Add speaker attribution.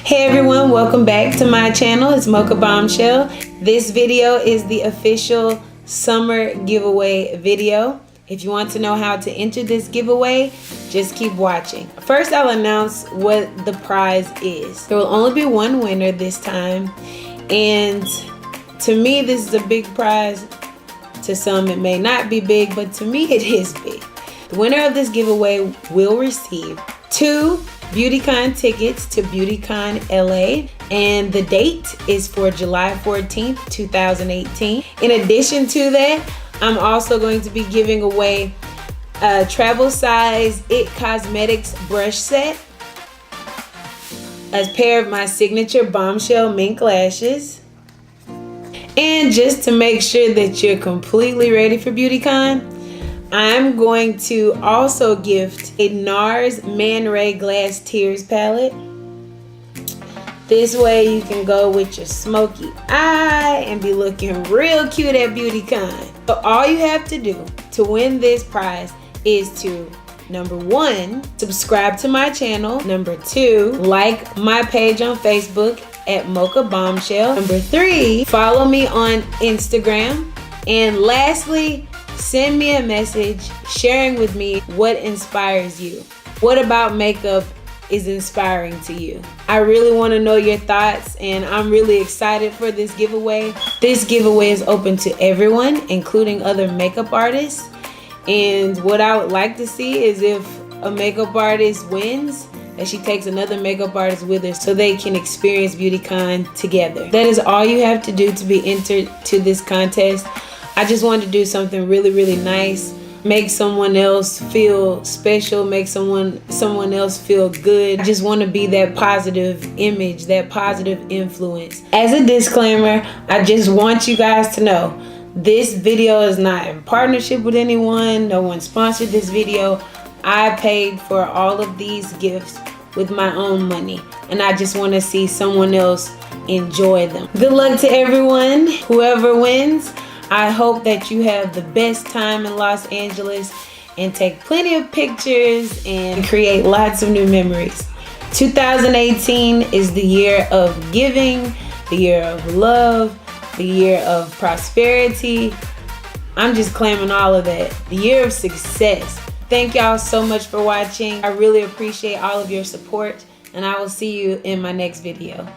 Speaker 1: Hey everyone, welcome back to my channel. It's Mocha Bombshell. This video is the official summer giveaway video. If you want to know how to enter this giveaway, just keep watching. First, I'll announce what the prize is. There will only be one winner this time, and to me this is a big prize. To some it may not be big, but to me it is big. The winner of this giveaway will receive 2 BeautyCon tickets to BeautyCon LA, and the date is for July 14th, 2018. In addition to that, I'm also going to be giving away a travel size IT Cosmetics brush set, a pair of my signature Bombshell mink lashes, and just to make sure that you're completely ready for BeautyCon, I'm going to also gift a NARS Man Ray Glass Tears palette. This way you can go with your smoky eye and be looking real cute at BeautyCon. So all you have to do to win this prize is to, number 1, subscribe to my channel. Number 2, like my page on Facebook at Mocha Bombshell. Number 3, follow me on Instagram. And lastly, send me a message sharing with me what inspires you. What about makeup is inspiring to you? I really want to know your thoughts, and I'm really excited for this giveaway. This giveaway is open to everyone, including other makeup artists. And what I would like to see is if a makeup artist wins, that she takes another makeup artist with her so they can experience BeautyCon together. That is all you have to do to be entered to this contest. I just wanted to do something really, really nice, make someone else feel special, make someone else feel good. I just want to be that positive image, that positive influence. As a disclaimer, I just want you guys to know this video is not in partnership with anyone. No one sponsored this video. I paid for all of these gifts with my own money, and I just want to see someone else enjoy them. Good luck to everyone, whoever wins. I hope that you have the best time in Los Angeles and take plenty of pictures and create lots of new memories. 2018 is the year of giving, the year of love, the year of prosperity. I'm just claiming all of that. The year of success. Thank y'all so much for watching. I really appreciate all of your support, and I will see you in my next video.